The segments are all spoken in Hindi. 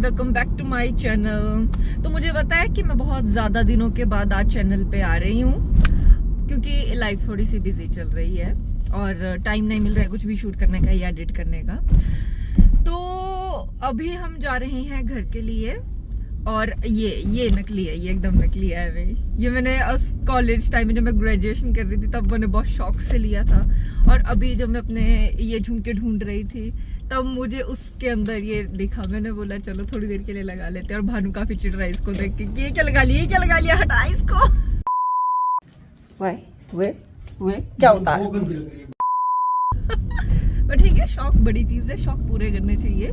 And welcome back to my channel. तो मुझे पता है कि मैं बहुत ज़्यादा दिनों के बाद आज चैनल पे आ रही हूँ, क्योंकि लाइफ थोड़ी सी बिजी चल रही है और टाइम नहीं मिल रहा है कुछ भी शूट करने का या एडिट करने का। तो अभी हम जा रहे हैं घर के लिए, और ये नकली है, ये एकदम नकली है भाई। ये मैंने कॉलेज टाइम में जब मैं ग्रेजुएशन कर रही थी तब मैंने बहुत शौक से लिया था, और अभी जब मैं अपने ये झुमके ढूंढ रही थी तब मुझे उसके अंदर ये दिखा। मैंने बोला चलो थोड़ी देर के लिए लगा लेते हैं, और भानु काफी चिढ़ रहा है इसको देख के, ये क्या लगा लिया, हटा इसको। वे क्या होता है? पर ठीक है, शौक बड़ी चीज है, शौक पूरे करने चाहिए।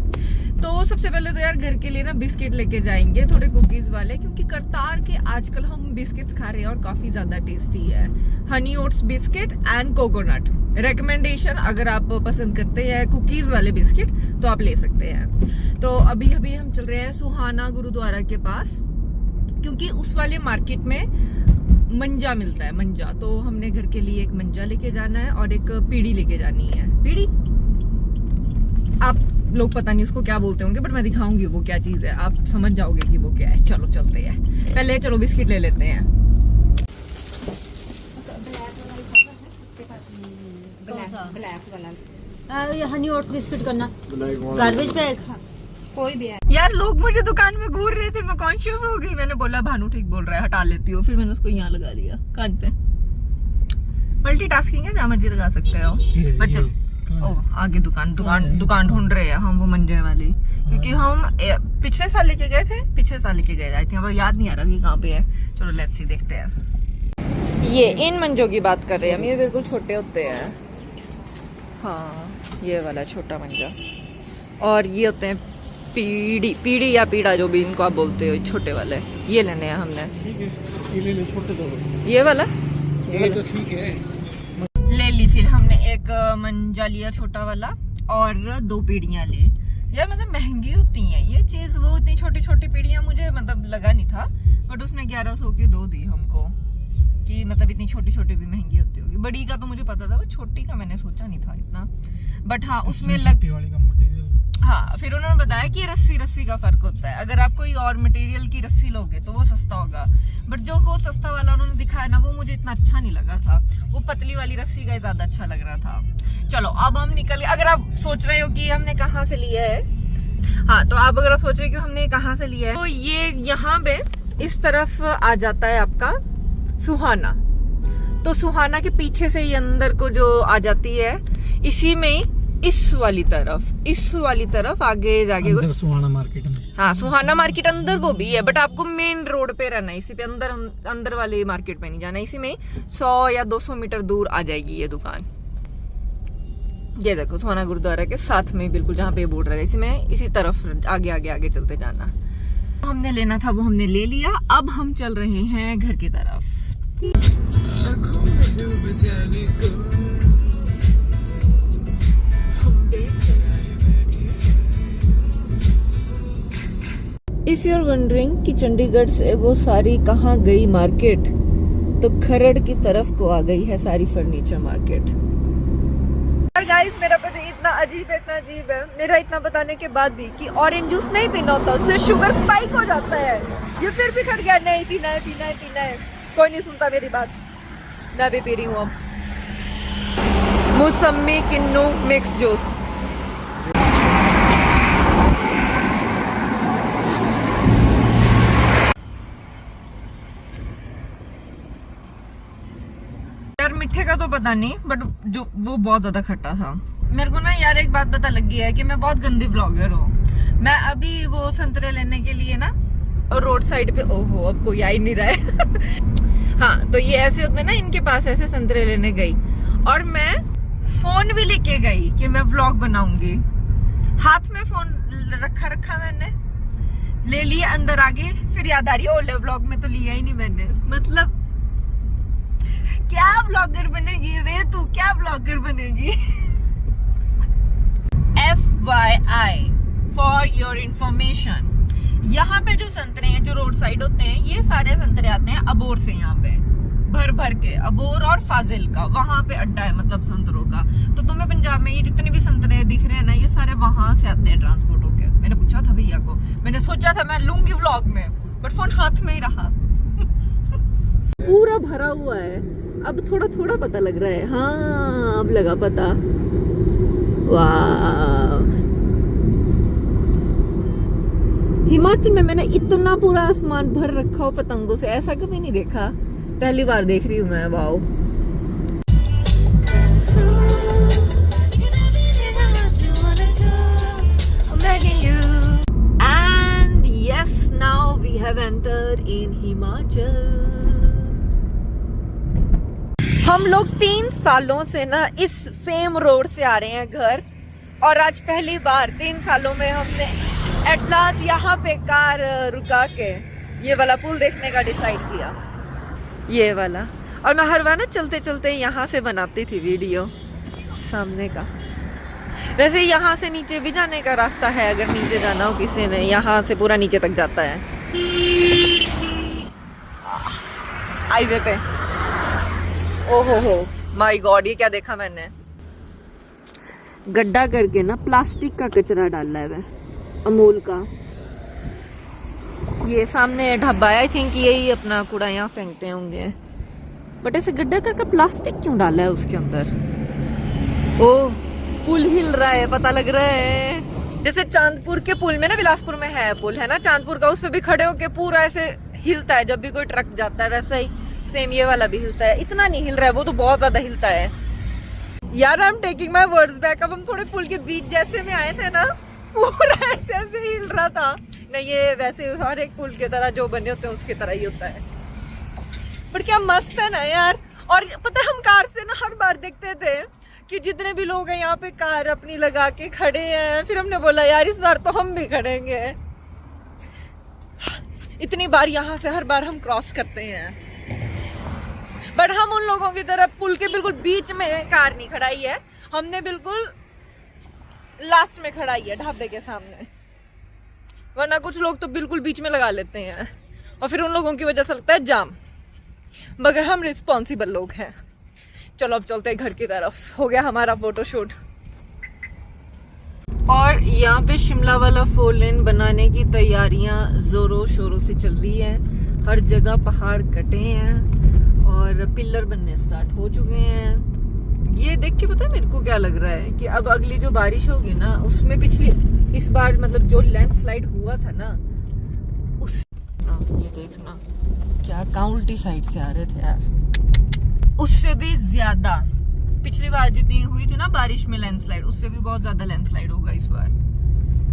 तो सबसे पहले तो यार घर के लिए ना बिस्किट लेके जाएंगे, थोड़े कुकीज वाले, क्योंकि करतार के आजकल हम बिस्किट्स खा रहे हैं और काफी ज्यादा टेस्टी है। Honey oats biscuit and coconut recommendation, अगर आप पसंद करते हैं कुकीज वाले बिस्किट तो आप ले सकते हैं। तो अभी हम चल रहे हैं सुहाना गुरुद्वारा के पास, क्योंकि उस वाले मार्केट में मंजा मिलता है, मंजा। तो हमने घर के लिए एक मंजा लेके जाना है और एक पीड़ी लेके जानी है। पीड़ी आप लोग पता नहीं उसको क्या बोलते होंगे, बट मैं दिखाऊंगी वो क्या चीज है, आप समझ जाओगे कि वो क्या है। चलो चलते हैं, पहले चलो बिस्किट ले लेते हैं। ब्लैक वाला हनी ओट्स बिस्किट करना, गार्बेज बैग कोई भी है। यार लोग मुझे दुकान में घूर रहे थे, मैं कॉन्शियस हो गई। मैंने बोला भानु ठीक बोल रहा है, हटा लेती हो। फिर मैंने उसको यहाँ लगा लिया कान पे। मल्टीटास्किंग है, जहाँ मर्जी लगा सकते हो। बट चलो आगे दुकान ढूंढ रहे हैं हम, वो मंजे वाली, क्योंकि हम पिछले साल लेके गए थे, अब याद नहीं आ रहा कि कहाँ पे है। चलो लेट्स सी, देखते हैं। ये इन मंजों की बात कर रहे हैं हम, ये बिल्कुल छोटे होते हैं। हाँ, ये वाला छोटा मंजा, और ये होते हैं पीड़ी या पीड़ा, जो भी इनको आप बोलते हो, छोटे वाले। ये लेने हैं हमने, ये वाला तो ठीक है, ले ली। फिर हमने एक मंजा लिया छोटा वाला, और 2 पीड़ियां ली। यार मतलब महंगी होती हैं ये चीज, वो इतनी छोटी छोटी पीड़ियां मुझे मतलब लगा नहीं था, बट उसने 1100 की 2 दी हमको, कि मतलब इतनी छोटी छोटी भी महंगी होती होगी। बड़ी का तो मुझे पता था, बट छोटी का मैंने सोचा नहीं था इतना। बट हाँ, उसमें हाँ, फिर उन्होंने बताया कि रस्सी का फर्क होता है। अगर आप कोई और मटेरियल की रस्सी लोगे तो वो सस्ता होगा, बट जो वो सस्ता वाला उन्होंने दिखाया ना, वो मुझे इतना अच्छा नहीं लगा था। वो पतली वाली रस्सी का ज्यादा अच्छा लग रहा था। चलो अब हम निकले। अगर आप सोच रहे हो कि हमने कहाँ से लिया है, हाँ, तो आप अगर आप सोच रहे हो कि हमने कहाँ से लिया है, तो ये यहाँ पे इस तरफ आ जाता है आपका सुहाना। तो सुहाना के पीछे से ये अंदर को जो आ जाती है, इसी में इस वाली तरफ आगे जाके सुहाना मार्केट में। हाँ, सुहाना मार्केट अंदर को भी है, बट आपको मेन रोड पे रहना है, इसी पे अंदर वाले मार्केट पे नहीं जाना। इसी में 100 या 200 मीटर दूर आ जाएगी ये दुकान। ये देखो, सुहाना गुरुद्वारा के साथ में बिल्कुल जहाँ पे बोर्ड रहेगा, इसी में इसी तरफ आगे चलते जाना। हमने लेना था वो हमने ले लिया। अब हम चल रहे हैं घर की तरफ। इफ यू आर वंडरिंग कि चंडीगढ़ से वो सारी कहाँ गई मार्केट, तो खरड़ की तरफ को आ गई है सारी फर्नीचर मार्केट। गाइस, मेरा पति इतना अजीब है, मेरा इतना बताने के बाद भी कि ऑरेंज जूस नहीं पीना होता, उससे शुगर स्पाइक हो जाता है। ये फिर भी खड़ गया, नहीं पीना है। कोई नहीं सुनता मेरी बात, मैं भी पी रही हूँ अब मौसमी किन्नू मिक्स जूस। यार मीठे का तो पता नहीं, बट जो वो बहुत ज्यादा खट्टा था। मेरे को ना यार एक बात पता लगी है कि मैं बहुत गंदी ब्लॉगर हूँ। मैं अभी वो संतरे लेने के लिए ना, और रोड साइड पे, ओहो अब कोई आ ही नहीं रहा है। हाँ, तो ये ऐसे होते हैं ना, इनके पास ऐसे संतरे लेने गई, और मैं फोन भी लेके गई कि मैं व्लॉग बनाऊंगी। हाथ में फोन रखा मैंने, ले लिया अंदर आगे, फिर याद आ रही है ओले व्लॉग में तो लिया ही नहीं मैंने। मतलब क्या ब्लॉगर बनेगी रे तू, क्या ब्लॉगर बनेगी? FYI फॉर योर इंफॉर्मेशन, यहाँ पे जो संतरे हैं जो रोड साइड होते हैं, ये सारे संतरे आते हैं अबोर से। यहाँ पे भर भर के। अबोर और फाजिल का वहां पे अड्डा है, मतलब संतरों का। तो तुम्हें पंजाब में ये जितने भी संतरे दिख रहे हैं ना, ये सारे वहां से आते हैं ट्रांसपोर्ट होके। मैंने पूछा था भैया को, मैंने सोचा था मैं लूंगी व्लॉग में, बट फोन हाथ में ही रहा। पूरा भरा हुआ है। अब थोड़ा थोड़ा पता लग रहा है। हाँ अब लगा पता। वाह, हिमाचल में मैंने इतना पूरा आसमान भर रखा हो पतंगों से, ऐसा कभी नहीं देखा। पहली बार देख रही हूँ मैं। Wow, and yes, now we have entered in Himachal. हम लोग 3 सालों से ना इस सेम रोड से आ रहे हैं घर, और आज पहली बार 3 सालों में हमने एट लास्ट यहाँ पे कार रुका के ये वाला पुल देखने का डिसाइड किया, ये वाला। और मैं हर बार ना चलते चलते यहाँ से बनाती थी वीडियो सामने का। वैसे यहाँ से नीचे भी जाने का रास्ता है, अगर नीचे जाना हो किसी ने, यहाँ से पूरा नीचे तक जाता है हाईवे पे। ओहो माय गॉड, ये क्या देखा मैंने। गड्ढा करके ना प्लास्टिक का कचरा डाला है वह, अमूल का। ये सामने ढाबा है, आई थिंक यही अपना कूड़ा यहाँ फेंकते होंगे। बट ऐसे गड्ढा करके प्लास्टिक क्यों डाला है उसके अंदर। ओह, पुल हिल रहा है, पता लग रहा है। जैसे चांदपुर के पुल में ना, बिलासपुर में है पुल है ना चांदपुर का, उस पे भी खड़े होके पूरा ऐसे हिलता है जब भी कोई ट्रक जाता है, वैसा ही सेम ये वाला भी हिलता है। इतना नहीं हिल रहा है, वो तो बहुत ज्यादा हिलता है। यार I am taking my words back. अब हम थोड़े पुल के बीच जैसे में आए थे ना, पूरा ऐसे ऐसे हिल रहा था। नहीं, ये वैसे हर एक पुल की तरह जो बने होते हैं उसकी तरह ही होता है। पर क्या मस्त है ना यार। और पता है, हम कार से ना हर बार देखते थे कि जितने भी लोग हैं यहाँ पे कार अपनी लगा के खड़े हैं। फिर हमने बोला यार इस बार तो हम भी खड़ेंगे। इतनी बार यहाँ से हर बार हम क्रॉस करते हैं, बट हम उन लोगों की तरह पुल के बिल्कुल बीच में कार नहीं खड़ाई है, हमने बिल्कुल लास्ट में खड़ाई है ढाबे के सामने। वरना कुछ लोग तो बिल्कुल बीच में लगा लेते हैं और फिर उन लोगों की वजह से लगता है जाम। मगर हम रिस्पॉन्सिबल लोग हैं। चलो अब चलते हैं घर की तरफ। हो गया हमारा फोटोशूट। और यहाँ पे शिमला वाला 4 लेन बनाने की तैयारियां जोरों शोरों से चल रही है। हर जगह पहाड़ कटे हैं और पिलर बनने स्टार्ट हो चुके हैं। ये देख के पता है मेरे को क्या लग रहा है कि अब अगली जो बारिश होगी ना, उसमें पिछली इस बार मतलब जो लैंडस्लाइड हुआ था ना, उस ये देखना क्या उल्टी साइड से आ रहे थे यार, उससे भी ज्यादा पिछली बार जितनी हुई थी ना बारिश में लैंडस्लाइड, उससे भी बहुत ज्यादा लैंडस्लाइड होगा इस बार,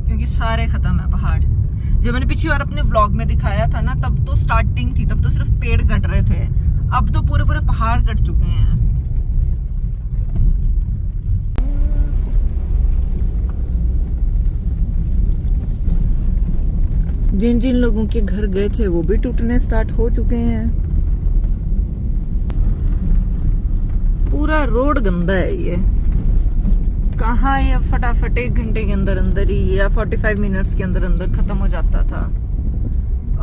क्योंकि सारे खत्म है पहाड़। जब मैंने पिछली बार अपने व्लॉग में दिखाया था ना, तब तो स्टार्टिंग थी, तब तो सिर्फ पेड़ कट रहे थे। अब तो पूरे पूरे पहाड़ कट चुके हैं। जिन जिन लोगों के घर गए थे वो भी टूटने स्टार्ट हो चुके हैं। पूरा रोड गंदा है ये। कहाँ ये फटाफट 1 घंटे के अंदर अंदर ही या 45 मिनट्स के अंदर अंदर खत्म हो जाता था,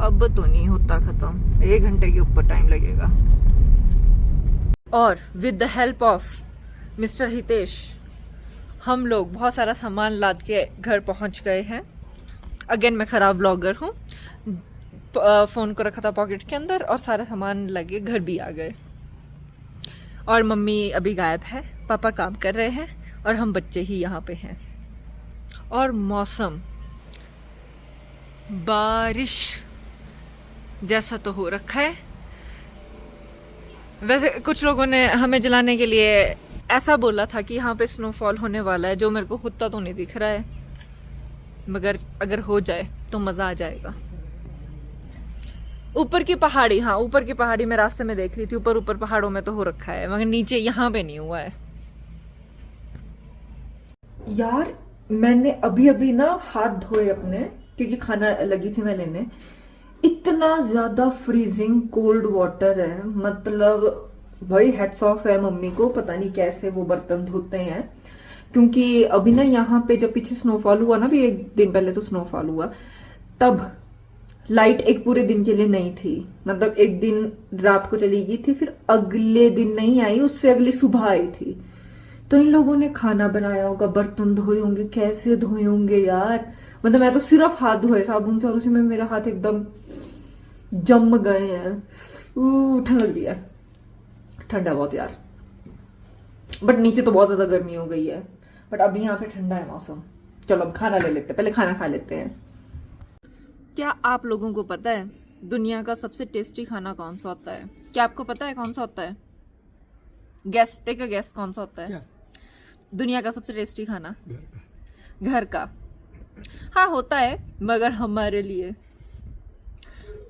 अब तो नहीं होता खत्म, 1 घंटे के ऊपर टाइम लगेगा। और with the help of mister Hitesh हम लोग बहुत सारा सामान लाद के घर पहुंच गए हैं। अगेन मैं खराब व्लॉगर हूँ। फोन को रखा था पॉकेट के अंदर और सारा सामान लगे घर भी आ गए। और मम्मी अभी गायब है, पापा काम कर रहे हैं और हम बच्चे ही यहाँ पे हैं। और मौसम बारिश जैसा तो हो रखा है। वैसे कुछ लोगों ने हमें जलाने के लिए ऐसा बोला था कि यहाँ पे स्नोफॉल होने वाला है, जो मेरे को होता तो नहीं दिख रहा है, मगर अगर हो जाए तो मजा आ जाएगा। ऊपर की पहाड़ी, हाँ ऊपर की पहाड़ी मैं रास्ते में देख रही थी, ऊपर ऊपर पहाड़ों में तो हो रखा है, मगर नीचे यहाँ पे नहीं हुआ है। यार मैंने अभी अभी ना हाथ धोए अपने, क्योंकि खाना लगी थी मैं लेने। इतना ज्यादा फ्रीजिंग कोल्ड वाटर है, मतलब भाई हेड्स ऑफ है मम्मी को, पता नहीं कैसे वो बर्तन धोते हैं। क्योंकि अभी ना यहाँ पे जब पीछे स्नोफॉल हुआ ना, भी 1 दिन पहले तो स्नोफॉल हुआ, तब लाइट एक पूरे दिन के लिए नहीं थी, मतलब एक दिन रात को चली गई थी, फिर अगले दिन नहीं आई, उससे अगली सुबह आई थी। तो इन लोगों ने खाना बनाया होगा, बर्तन धोए होंगे, कैसे धोए होंगे यार। मतलब मैं तो सिर्फ हाथ धोए साबुन से और उसी में मेरा हाथ एकदम जम गए हैं। ठंड लग रही है, ठंडा बहुत यार। बट नीचे तो बहुत ज्यादा गर्मी हो गई है, बट अभी यहाँ पे ठंडा है मौसम। चलो अब खाना ले लेते हैं, पहले खाना खा लेते हैं। क्या आप लोगों को पता है दुनिया का सबसे टेस्टी खाना कौन सा होता है? क्या आपको पता है कौन सा होता है? गैस, टेक अ गैस, कौन सा होता है? क्या? दुनिया का सबसे टेस्टी खाना घर का। हाँ होता है, मगर हमारे लिए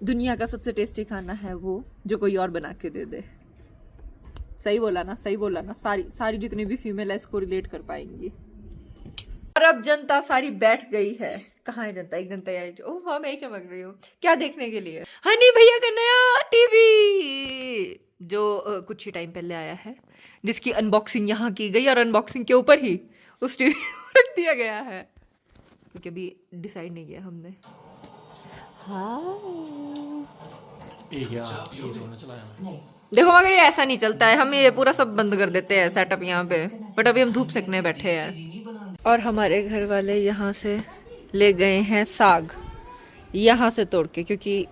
दुनिया का सबसे टेस्टी खाना है वो जो कोई और बना के दे दे। सही बोला ना, सही बोला ना। सारी जितनी भी फीमेल है इसको रिलेट कर पाएंगी। और अब जनता सारी बैठ गई है। कहाँ है जनता? एक जनता आई जो, ओह हाँ मैं ही चमक रही हूँ। क्या देखने के लिए? हनी भैया का नया टीवी जो कुछ ही टाइम पहले आया है, जिसकी अनबॉक्सिंग यहाँ की गई और अनबॉक्सिंग के ऊपर ही उस टीवी को रख दिया गया है, क्योंकि अभी डिसाइड नहीं किया हमने। देखो मगर ये ऐसा नहीं चलता है, हम ये पूरा सब बंद कर देते हैं सेटअप यहाँ पे। बट अभी हम धूप सेकने बैठे हैं। और हमारे घर वाले यहाँ से ले गए हैं साग, यहाँ से तोड़ के, क्योंकि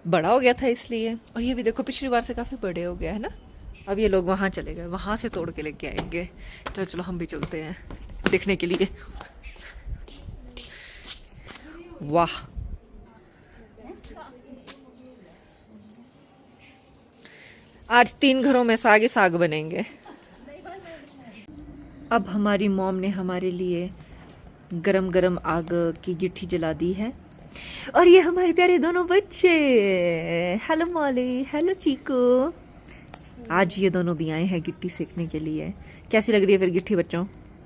बड़ा हो गया था इसलिए। और ये भी देखो पिछली बार से काफी बड़े हो गया है ना। अब ये लोग वहां चले गए, वहां से तोड़ के लेके आएंगे। तो चलो हम भी चलते हैं देखने के लिए। वाह, आज 3 घरों में साग ही साग बनेंगे। अब हमारी मॉम ने हमारे लिए गरम गरम आग की गिट्टी जला दी है। और ये हमारे प्यारे दोनों बच्चे, हेलो मॉली, हेलो चीकू। आज ये दोनों भी आए हैं गिट्टी सेकने के लिए। कैसी लग रही है फिर गिट्टी बच्चों?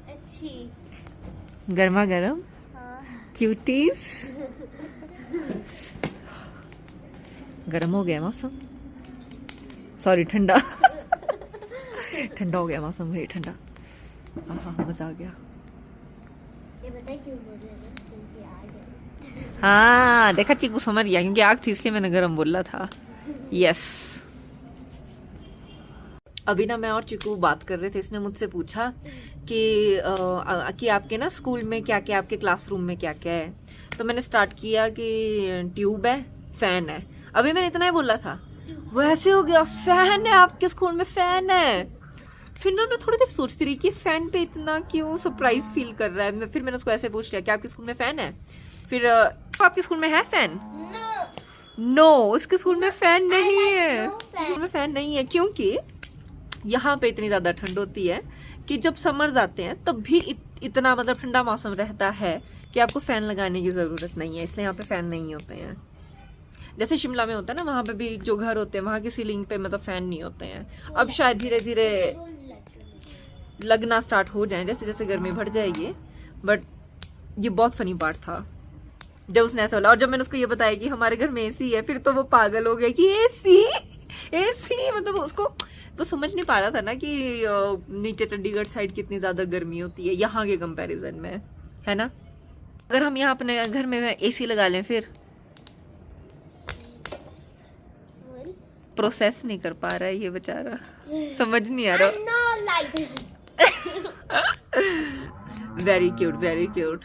अच्छी, गर्मा गर्म। क्यूटीज। गर्म हो गया मौसम, सॉरी ठंडा। ठंडा हो गया मौसम, भाई ठंडा। हाँ मजा आ गया। ये बताए क्यों बोल रहे थे? क्योंकि आग है। हाँ देखा, चीकू समझ गया, क्योंकि आग थी इसलिए मैंने गरम बोला था। यस। अभी ना मैं और चीकू बात कर रहे थे, इसने मुझसे पूछा कि आपके ना स्कूल में क्या क्या, आपके क्लासरूम में क्या क्या है। तो मैंने स्टार्ट किया कि ट्यूब है, फैन है। अभी मैंने इतना ही बोला था, वैसे हो गया फैन है आपके स्कूल में, फैन है। फिर ना मैं थोड़ी देर सोचती रही कि फैन पे इतना क्यों सरप्राइज फील कर रहा है। फिर मैंने उसको ऐसे पूछ लिया, क्या आपके स्कूल में फैन है? फिर आपके स्कूल में है फैन? नो, उसके स्कूल में फैन नहीं है। स्कूल में फैन नहीं है क्योंकि यहाँ पे इतनी ज्यादा ठंड होती है कि जब समर्स आते हैं तब भी इतना मतलब ठंडा मौसम रहता है कि आपको फैन लगाने की जरूरत नहीं है, इसलिए यहाँ पे फैन नहीं होते हैं। जैसे शिमला में होता है ना, वहां पे भी जो घर होते हैं वहां की सीलिंग पे मतलब फैन नहीं होते हैं। अब शायद धीरे धीरे लगना स्टार्ट हो जाए जैसे जैसे गर्मी बढ़ जाएगी। बट ये बहुत फनी पार्ट था जब उसने ऐसा बोला। और जब मैंने उसको ये बताया कि हमारे घर में एसी है, फिर तो वो पागल हो गया कि एसी एसी, मतलब उसको वो समझ नहीं पा रहा था ना कि नीचे चंडीगढ़ साइड कितनी ज्यादा गर्मी होती है यहाँ के कंपैरिजन में, है ना। अगर हम यहाँ अपने घर में एसी लगा लें फिर प्रोसेस नहीं कर पा रहा है ये बेचारा, समझ नहीं आ रहा। Very cute, very cute.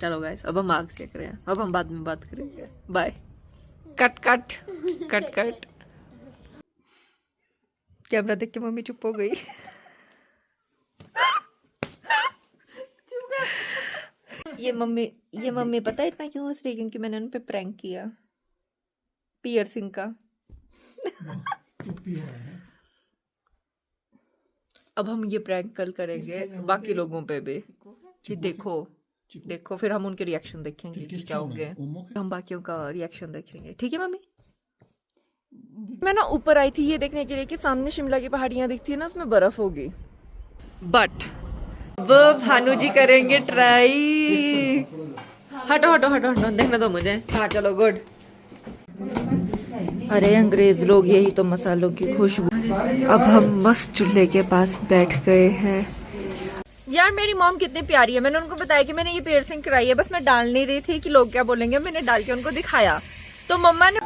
चलो गाइस, अब हम आग सेक रहे हैं, अब हम बाद में बात करेंगे। Bye. Cut cut cut cut. Camera देख के मम्मी चुप हो गई। ये मम्मी पता है इतना क्यों हंस रही? क्योंकि मैंने उन पे प्रैंक किया पियर्सिंग का। अब हम ये प्रैंक कल करेंगे बाकी लोगों पे भी कि देखो देखो, फिर हम उनके रिएक्शन देखेंगे कि क्या होंगे, हम बाकियों का रिएक्शन देखेंगे। ठीक है मम्मी? मैं ना ऊपर आई थी ये देखने के लिए कि सामने शिमला की पहाड़ियां दिखती है ना, उसमें बर्फ होगी। बट वो भानु जी करेंगे ट्राई। हटो हटो हटो हटो, देखने दो मुझे। हाँ चलो, गुड। अरे अंग्रेज लोग, यही तो मसालों की खुशबू। अब हम मस्त चूल्हे के पास बैठ गए हैं। यार मेरी मॉम कितनी प्यारी है, मैंने उनको बताया कि मैंने ये पियर्सिंग कराई है, बस मैं डाल नहीं रही थी कि लोग क्या बोलेंगे, मैंने डाल के उनको दिखाया तो मम्मा ने